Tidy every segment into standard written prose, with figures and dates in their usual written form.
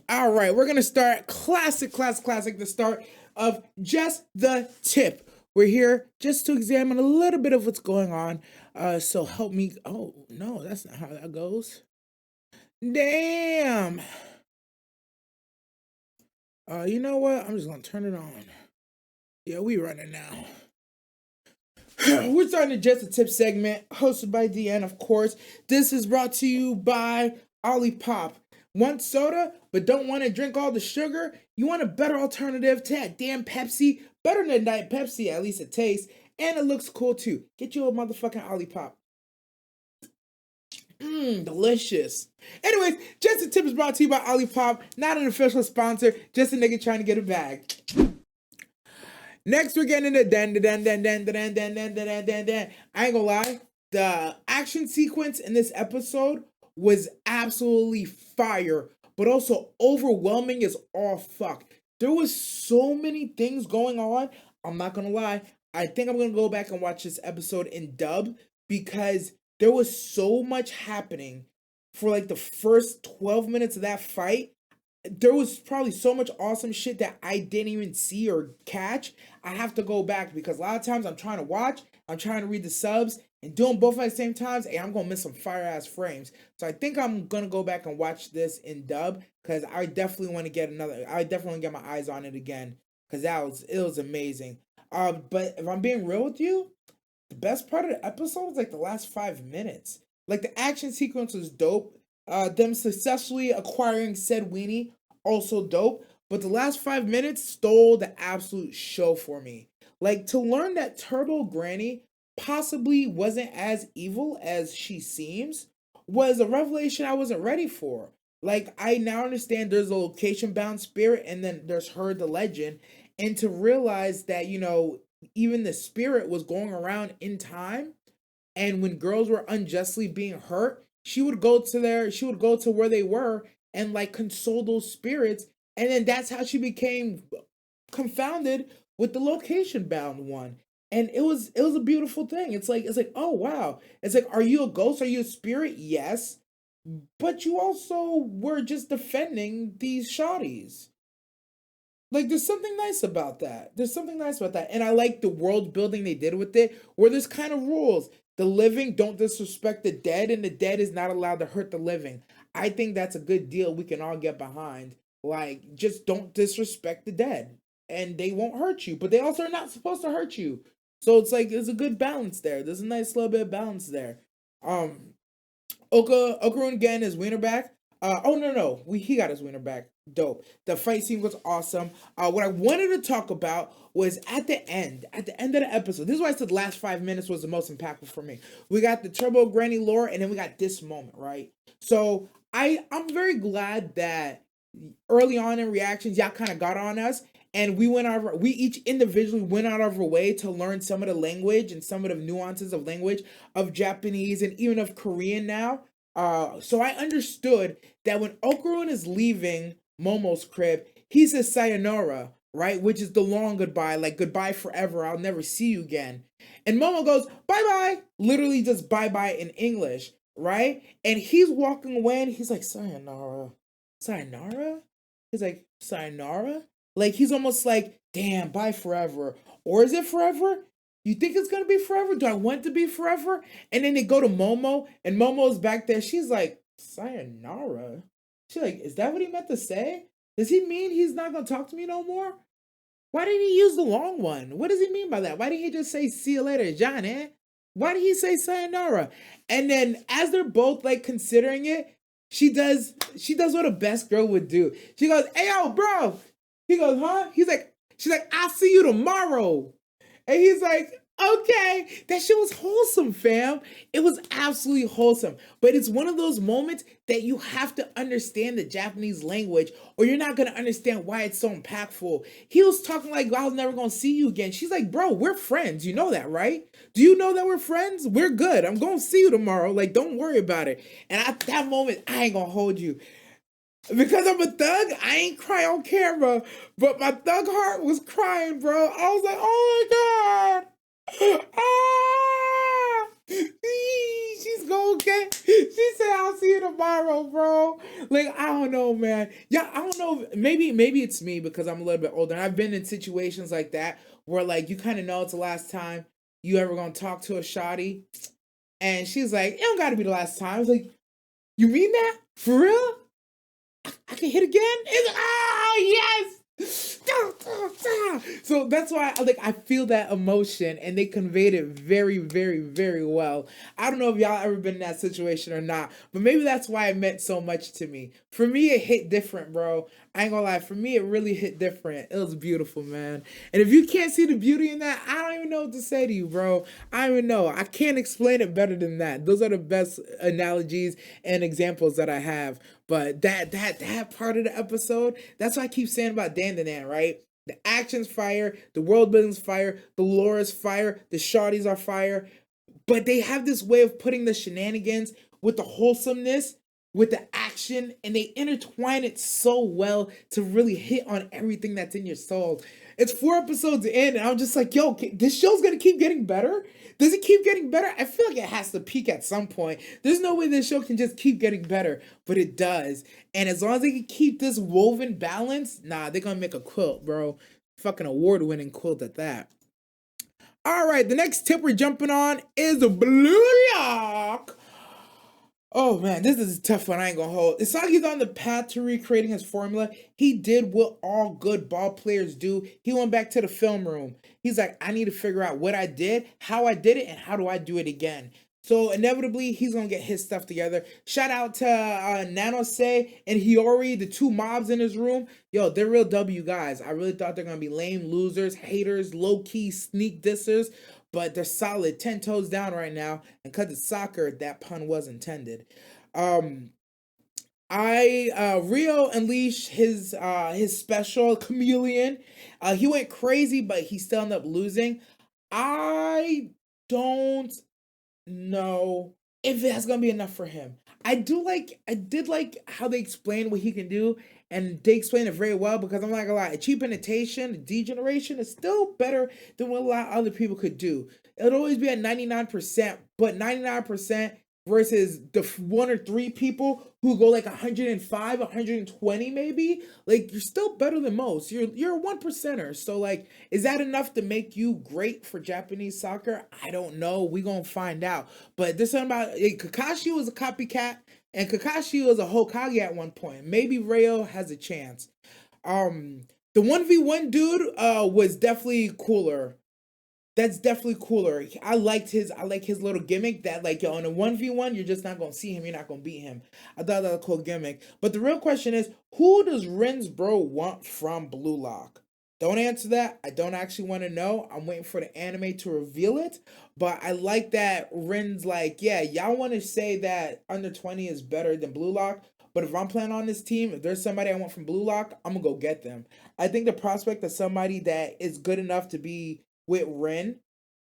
All right, we're gonna start classic, the start of Just the Tip. We're here just to examine a little bit of what's going on. So help me. Oh no, that's not how that goes. Damn. You know what? I'm just gonna turn it on. Yeah, we running now. We're starting the Just the Tip segment, hosted by DN, of course. This is brought to you by Olipop. Want soda, but don't want to drink all the sugar? You want a better alternative to that damn Pepsi? Better than Diet Pepsi, at least it tastes. And it looks cool too. Get you a motherfucking Olipop. Delicious. Anyways, Just the Tip is brought to you by Olipop, not an official sponsor, just a nigga trying to get a bag. Next, we're getting into dan. I ain't gonna lie, the action sequence in this episode was absolutely fire, but also overwhelming as all fuck. There was so many things going on. I'm not gonna lie. I think I'm gonna go back and watch this episode in dub because there was so much happening for like the first 12 minutes of that fight. There was probably so much awesome shit that I didn't even see or catch. I have to go back because a lot of times I'm trying to watch, I'm trying to read the subs, and doing both at the same times, and I'm gonna miss some fire ass frames. So I think I'm gonna go back and watch this in dub because I definitely want to get another. I definitely want to get my eyes on it again because it was amazing. But if I'm being real with you, the best part of the episode was like the last 5 minutes. Like the action sequence was dope. Them successfully acquiring said weenie, also dope. But the last 5 minutes stole the absolute show for me. Like to learn that Turbo Granny possibly wasn't as evil as she seems was a revelation I wasn't ready for. Like I now understand there's a location bound spirit and then there's her the legend. And to realize that, even the spirit was going around in time, and when girls were unjustly being hurt, she would go to where they were and like console those spirits, and then that's how she became confounded with the location bound one. And it was a beautiful thing. It's like, oh wow. It's like, are you a ghost? Are you a spirit? Yes. But you also were just defending these shotties. Like there's something nice about that. There's something nice about that. And I like the world building they did with it, where there's kind of rules. The living don't disrespect the dead, and the dead is not allowed to hurt the living. I think that's a good deal we can all get behind. Like, just don't disrespect the dead. And they won't hurt you, but they also are not supposed to hurt you. So it's like there's a good balance there. There's a nice little bit of balance there. Um Okarun getting his wiener back. Oh no, he got his wiener back. Dope. The fight scene was awesome. What I wanted to talk about was at the end of the episode. This is why I said the last 5 minutes was the most impactful for me. We got the Turbo Granny lore, and then we got this moment, right? So I'm very glad that early on in reactions, y'all kind of got on us, and we each individually went out of our way to learn some of the language and some of the nuances of language of Japanese and even of Korean now. So I understood that when Okarun is leaving Momo's crib, he says sayonara, right? Which is the long goodbye, like goodbye forever, I'll never see you again. And Momo goes, bye bye, literally just bye bye in English, right? And he's walking away and he's like, sayonara. Sayonara? He's like, sayonara? Like, he's almost like, damn, bye forever. Or is it forever? You think it's gonna be forever? Do I want it to be forever? And then they go to Momo, and Momo's back there. She's like, sayonara? She's like, is that what he meant to say? Does he mean he's not gonna talk to me no more? Why didn't he use the long one? What does he mean by that? Why didn't he just say, see you later, Johnny? Why did he say sayonara? And then as they're both like considering it, she does what a best girl would do. She goes, hey yo, bro. He goes, huh? She's like, I'll see you tomorrow. And he's like, okay, that shit was wholesome, fam. It was absolutely wholesome. But it's one of those moments that you have to understand the Japanese language or you're not going to understand why it's so impactful. He was talking like, I was never going to see you again. She's like, bro, we're friends. You know that, right? Do you know that we're friends? We're good. I'm going to see you tomorrow. Like, don't worry about it. And at that moment, I ain't going to hold you. Because I'm a thug, I ain't cry on camera, but my thug heart was crying, bro. I was like, oh my god, ah, she's go, okay? She said, I'll see you tomorrow, bro. Like, I don't know, man. Yeah, I don't know. Maybe it's me because I'm a little bit older. I've been in situations like that where, like, you kind of know it's the last time you ever gonna talk to a shawty. And she's like, it don't gotta be the last time. I was like, you mean that? For real? I can hit again? It's, yes! So that's why I feel that emotion and they conveyed it very, very, very well. I don't know if y'all ever been in that situation or not, but maybe that's why it meant so much to me. For me, it hit different, bro. I ain't gonna lie. For me, it really hit different. It was beautiful, man. And if you can't see the beauty in that, I don't even know what to say to you, bro. I don't even know. I can't explain it better than that. Those are the best analogies and examples that I have. But that part of the episode, that's what I keep saying about dandadan, right? The action's fire, the world building's fire, the lore is fire, the shawties are fire. But they have this way of putting the shenanigans with the wholesomeness, with the action, and they intertwine it so well to really hit on everything that's in your soul. It's 4 episodes in, and I'm just like, yo, this show's gonna keep getting better? Does it keep getting better? I feel like it has to peak at some point. There's no way this show can just keep getting better, but it does. And as long as they can keep this woven balance, nah, they're gonna make a quilt, bro. Fucking award-winning quilt at that. All right, the next tip we're jumping on is the Blue Lock. Oh man, this is a tough one. I ain't gonna hold. Isagi's on the path to recreating his formula. He did what all good ball players do. He went back to the film room. He's like, I need to figure out what I did, how I did it, and how do I do it again. So inevitably, he's gonna get his stuff together. Shout out to Nanose and Hiyori, the 2 mobs in his room. Yo, they're real W guys. I really thought they're gonna be lame losers, haters, low-key sneak dissers. But they're solid, 10 toes down right now. And because it's soccer, that pun was intended. Rio unleashed his special chameleon. He went crazy, but he still ended up losing. I don't know if that's gonna be enough for him. I did like how they explained what he can do, and they explained it very well because I'm not gonna lie, cheap imitation, degeneration is still better than what a lot of other people could do. It'll always be at 99%, but 99% versus the 1 or 3 people who go like 105, 120 maybe, like you're still better than most. You're a 1%er. So like, is that enough to make you great for Japanese soccer? I don't know. We gonna find out. But there's something about Kakashi was a copycat, and Kakashi was a Hokage at one point. Maybe Ryo has a chance. The 1v1 dude was definitely cooler. That's definitely cooler. I like his little gimmick that like on a 1v1, you're just not gonna see him, you're not gonna beat him. I thought that was a cool gimmick. But the real question is, who does Rin's bro want from Blue Lock? Don't answer that. I don't actually want to know. I'm waiting for the anime to reveal it. But I like that Rin's like, yeah, y'all want to say that under 20 is better than Blue Lock. But if I'm playing on this team, if there's somebody I want from Blue Lock, I'm gonna go get them. I think the prospect of somebody that is good enough to be with Rin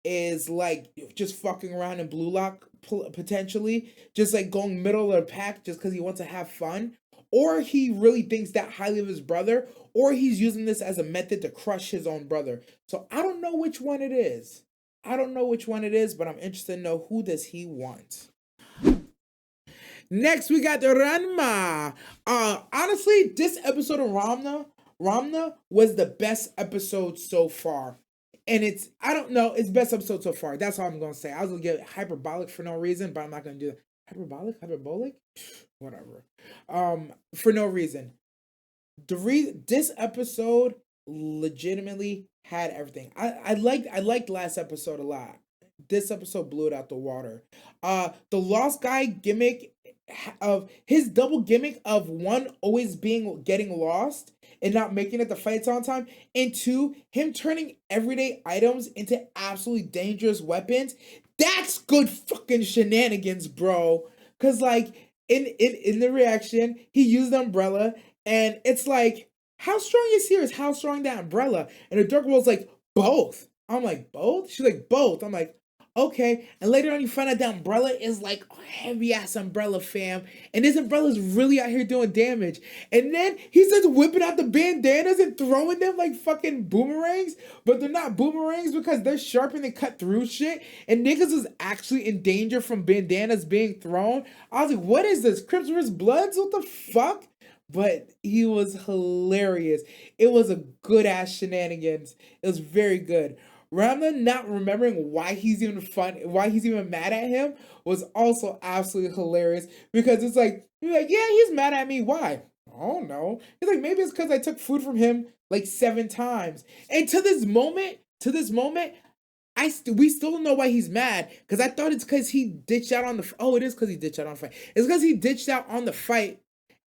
is like just fucking around in Blue Lock potentially, just like going middle of the pack just because he wants to have fun, or he really thinks that highly of his brother, or he's using this as a method to crush his own brother. So I don't know which one it is. I don't know which one it is, but I'm interested to know who does he want. Next, we got the Ranma. Honestly, this episode of Ramna was the best episode so far. And I don't know, it's best episode so far. That's all I'm going to say. I was going to get hyperbolic for no reason, but I'm not going to do that. Hyperbolic? Whatever. For no reason. This episode legitimately had everything. I liked last episode a lot. This episode blew it out the water. The Lost Guy gimmick of his double gimmick of 1 always getting lost and not making it to fights on time, and 2, him turning everyday items into absolutely dangerous weapons. That's good fucking shenanigans, bro. Cause like in the reaction, he used the umbrella, and it's like, how strong is here? Is how strong that umbrella? And the Dark World's like, both. I'm like, both? She's like, both. I'm like, Okay. And later on, you find out the umbrella is like a heavy ass umbrella, fam. And this umbrella's really out here doing damage. And then he starts whipping out the bandanas and throwing them like fucking boomerangs. But they're not boomerangs because they're sharp and they cut through shit. And niggas was actually in danger from bandanas being thrown. I was like, what is this? Crips vs. Bloods? What the fuck? But he was hilarious. It was a good ass shenanigans. It was very good. Ramna not remembering why he's even mad at him was also absolutely hilarious because it's like, yeah, he's mad at me. Why? I don't know. He's like, maybe it's because I took food from him like 7 times. And to this moment, we still don't know why he's mad because I thought it's because he ditched out on the. Oh, it is because he ditched out on the fight. It's because he ditched out on the fight.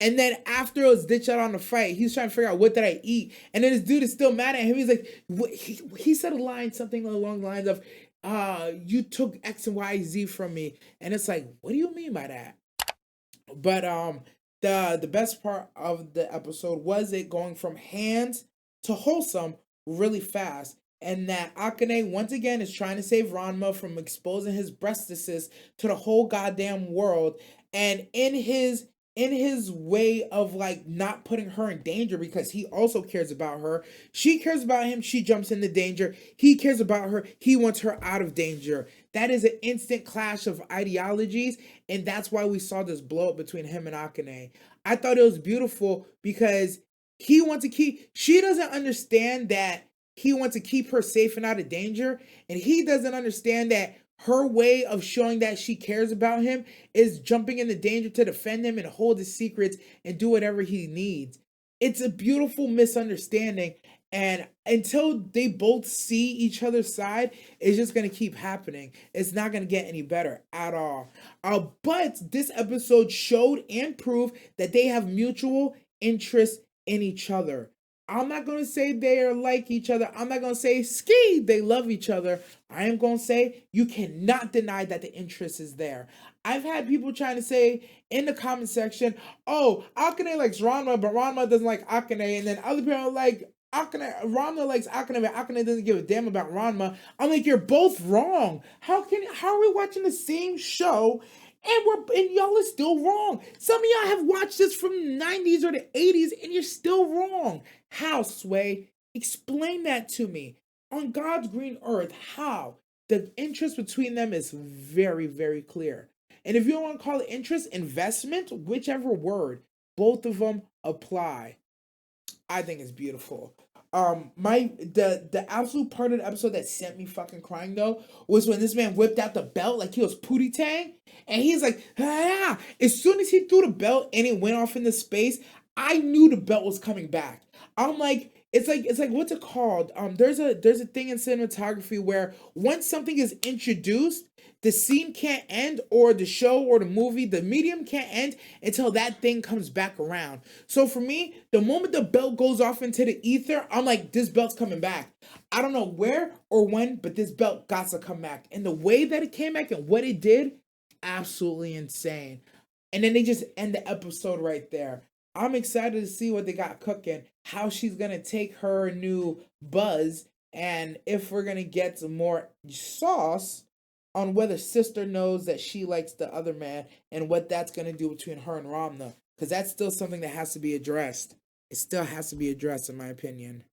And then after it was ditched out on the fight, he's trying to figure out what did I eat. And then this dude is still mad at him. He's like, he said a line, something along the lines of, you took X and Y, Z from me. And it's like, what do you mean by that? But the best part of the episode was it going from hands to wholesome really fast. And that Akane, once again, is trying to save Ranma from exposing his breastises to the whole goddamn world. And in his way of like not putting her in danger because he also cares about her. She cares about him. She jumps into danger. He cares about her. He wants her out of danger. That is an instant clash of ideologies. And that's why we saw this blow up between him and Akane. I thought it was beautiful because she doesn't understand that he wants to keep her safe and out of danger. And he doesn't understand that her way of showing that she cares about him is jumping into danger to defend him and hold his secrets and do whatever he needs. It's a beautiful misunderstanding. And until they both see each other's side, it's just going to keep happening. It's not going to get any better at all. But this episode showed and proved that they have mutual interest in each other. I'm not going to say they are like each other. I'm not going to say ski, they love each other. I am going to say you cannot deny that the interest is there. I've had people trying to say in the comment section, oh, Akane likes Ranma, but Ranma doesn't like Akane. And then other people are like, Ranma likes Akane, but Akane doesn't give a damn about Ranma. I'm like, you're both wrong. How are we watching the same show and y'all are still wrong? Some of y'all have watched this from the 90s or the 80s and you're still wrong. How, Sway? Explain that to me. On God's green earth, how? The interest between them is very, very clear. And if you don't want to call it interest, investment, whichever word, both of them apply. I think it's beautiful. The absolute part of the episode that sent me fucking crying though was when this man whipped out the belt like he was Pootie Tang, and he's like, ah! As soon as he threw the belt and it went off into space, I knew the belt was coming back. I'm like, it's like what's it called? There's a thing in cinematography where once something is introduced, the scene can't end, or the show or the movie, the medium can't end until that thing comes back around. So for me, the moment the belt goes off into the ether, I'm like, this belt's coming back. I don't know where or when, but this belt got to come back. And the way that it came back and what it did, absolutely insane. And then they just end the episode right there. I'm excited to see what they got cooking, how she's going to take her new buzz, and if we're going to get some more sauce on whether sister knows that she likes the other man and what that's going to do between her and Ramna. Because that's still something that has to be addressed. It still has to be addressed, in my opinion.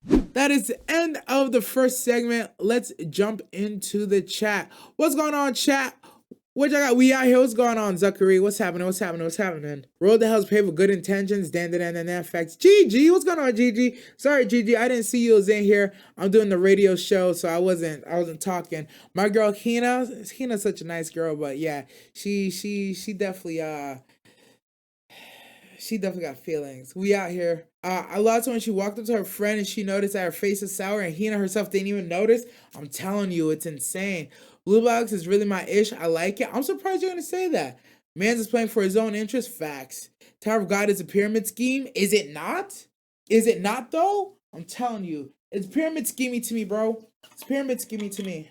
That is the end of the first segment. Let's jump into the chat. What's going on, chat? What y'all got? We out here. What's going on, Zachary? What's happening? What's happening? What's happening? Road the hell's paid with good intentions. Dan facts. GG. What's going on, GG? Sorry, GG. I didn't see you was in here. I'm doing the radio show, so I wasn't talking. My girl Hina's such a nice girl, but yeah, she definitely she definitely got feelings. We out here. I loved when she walked up to her friend and she noticed that her face is sour and Hina herself didn't even notice. I'm telling you, it's insane. Blue Box is really my ish. I like it. I'm surprised you're going to say that. Mans is playing for his own interest. Facts. Tower of God is a pyramid scheme. Is it not? Is it not, though? I'm telling you. It's pyramid scheming to me, bro. It's pyramid scheming to me.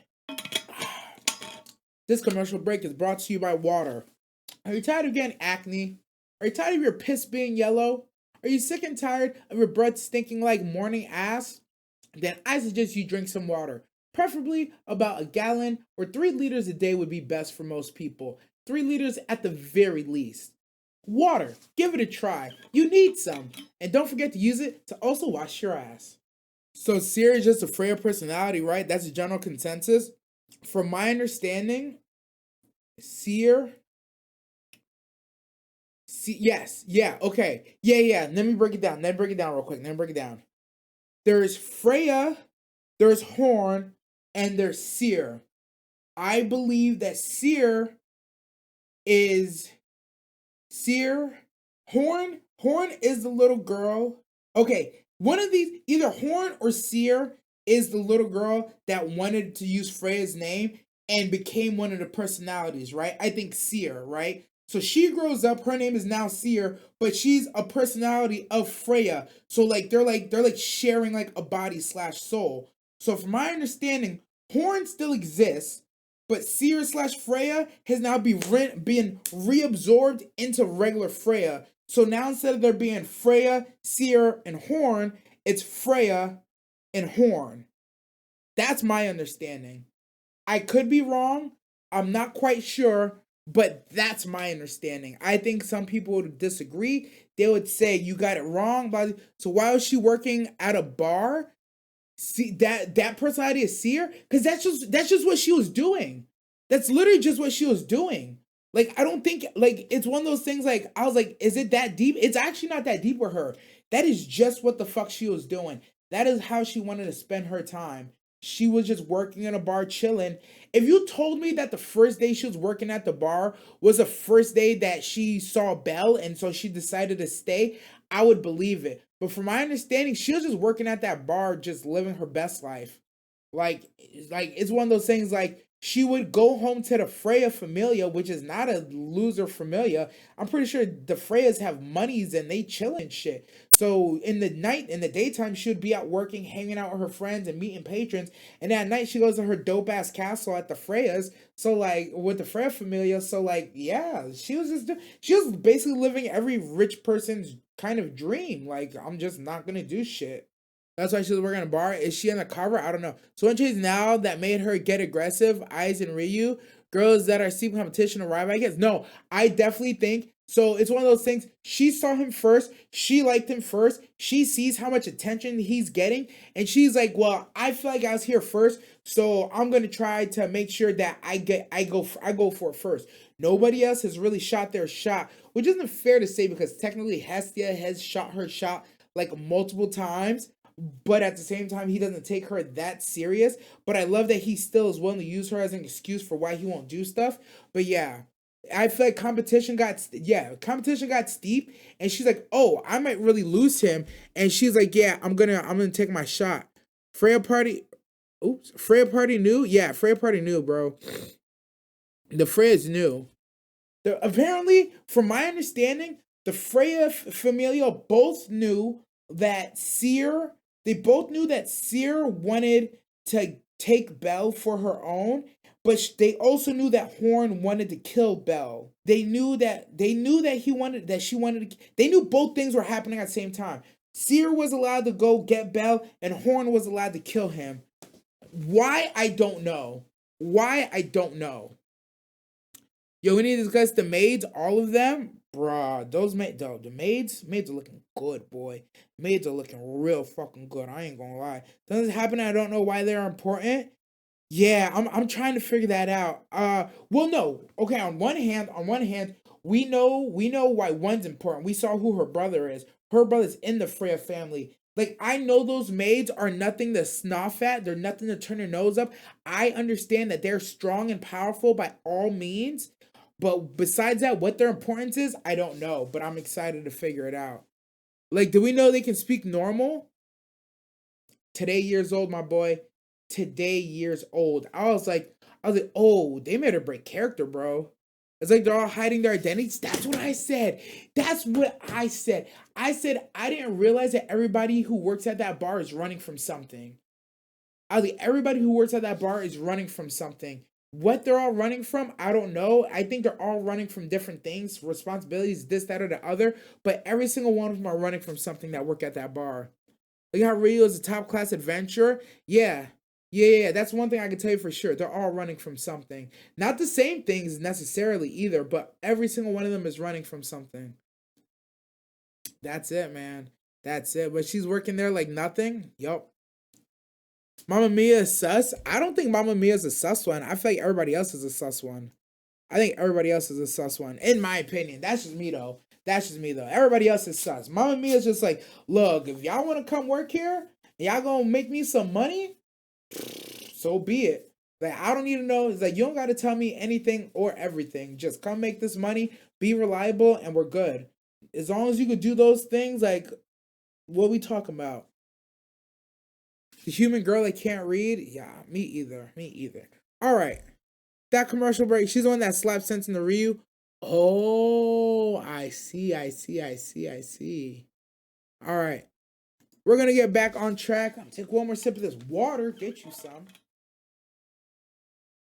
This commercial break is brought to you by water. Are you tired of getting acne? Are you tired of your piss being yellow? Are you sick and tired of your breath stinking like morning ass? Then I suggest you drink some water. preferably about a gallon or 3 liters a day would be best for most people. 3 liters at the very least. Water, give it a try. You need some. And don't forget to use it to also wash your ass. So Seer is just a Freya personality, right? That's a general consensus. From my understanding, Seer. Yes, yeah, okay. Yeah. Let me break it down. Let me break it down real quick. Let me break it down. There's Freya, there's Horn, and there's Seer. I believe that Seer is Seer. Horn is the little girl. Okay, one of these, either Horn or Seer, is the little girl that wanted to use Freya's name and became one of the personalities, right? I think Seer, right? So she grows up, her name is now Seer, but she's a personality of Freya. So they're like sharing like a body slash soul. So from my understanding, Horn still exists, but Seer slash Freya has now been reabsorbed into regular Freya. So now instead of there being Freya, Seer, and Horn, it's Freya and Horn. That's my understanding. I could be wrong. I'm not quite sure, but that's my understanding. I think some people would disagree. They would say you got it wrong. But so why was she working at a bar? See that personality is Seer? Because that's just what she was doing. That's literally just what she was doing. Like I don't think like it's one of those things like I was like, is it that deep? It's actually not that deep with her. That is just what the fuck she was doing. That is how she wanted to spend her time. She was just working in a bar chilling. If you told me that the first day she was working at the bar was the first day that she saw Belle and so she decided to stay, I would believe it. But from my understanding, she was just working at that bar, just living her best life. Like it's one of those things like she would go home to the Freya Familia, which is not a loser Familia. I'm pretty sure the Freyas have monies and they chill and shit. So in the night, in the daytime, she would be out working, hanging out with her friends and meeting patrons. And at night, she goes to her dope ass castle at the Freyas. So like with the Freya Familia, so like yeah, she was basically living every rich person's kind of dream. Like I'm just not gonna do shit. That's why she was working at a bar. Is she on the cover? I don't know. So one change now that made her get aggressive. Eyes and Ryu, girls that are seeking competition arrive. I guess no. I definitely think so. It's one of those things. She saw him first. She liked him first. She sees how much attention he's getting, and she's like, "Well, I feel like I was here first, so I'm gonna try to make sure that I go for it first." Nobody else has really shot their shot, which isn't fair to say because technically Hestia has shot her shot like multiple times, but at the same time he doesn't take her that serious. But I love that he still is willing to use her as an excuse for why he won't do stuff. But yeah, I feel like competition got steep, and she's like, oh, I might really lose him, and she's like, yeah, I'm gonna take my shot. Freya party, oops, Freya party knew, yeah, Freya party knew, bro. The Freyas knew. Apparently, from my understanding, the Freya Familia both knew that Seer. They both knew that Seer wanted to take Belle for her own, but they also knew that Horn wanted to kill Belle. They knew that he wanted that she wanted to. They knew both things were happening at the same time. Seer was allowed to go get Belle, and Horn was allowed to kill him. Why I don't know. Why I don't know. Yo, we need to discuss the maids, all of them. Bruh, those maids, the maids are looking good, boy. Maids are looking real fucking good. I ain't gonna lie. Doesn't happen. I don't know why they're important. Yeah, I'm trying to figure that out. Well, no. Okay, on one hand, we know why one's important. We saw who her brother is. Her brother's in the Freya family. Like I know those maids are nothing to snuff at. They're nothing to turn their nose up. I understand that they're strong and powerful by all means. But besides that, what their importance is, I don't know. But I'm excited to figure it out. Like, do we know they can speak normal? Today years old, my boy. Today years old. I was like, oh, they made her break character, bro. It's like they're all hiding their identities. That's what I said. That's what I said. I said I didn't realize that everybody who works at that bar is running from something. I was like, everybody who works at that bar is running from something. What they're all running from, I don't know. I think they're all running from different things, responsibilities, this, that, or the other. But every single one of them are running from something that work at that bar. Look how Rio is a top class adventurer. Yeah. Yeah, that's one thing I can tell you for sure. They're all running from something. Not the same things necessarily either, but every single one of them is running from something. That's it, man. That's it. But she's working there like nothing. Yup. Mama Mia is sus. I don't think Mama Mia is a sus one. I feel like everybody else is a sus one. I think everybody else is a sus one, in my opinion. That's just me though. That's just me though. Everybody else is sus. Mama Mia is just like, look, if y'all want to come work here, and y'all gonna make me some money, so be it. Like I don't need to know. It's like you don't got to tell me anything or everything. Just come make this money, be reliable, and we're good. As long as you could do those things, like what we talking about? The human girl that can't read? Yeah, me either. Me either. All right. That commercial break. She's the one that slapped sense in the Ryu. Oh, I see. I see. I see. I see. All right. We're gonna get back on track. I'm gonna take one more sip of this water. Get you some.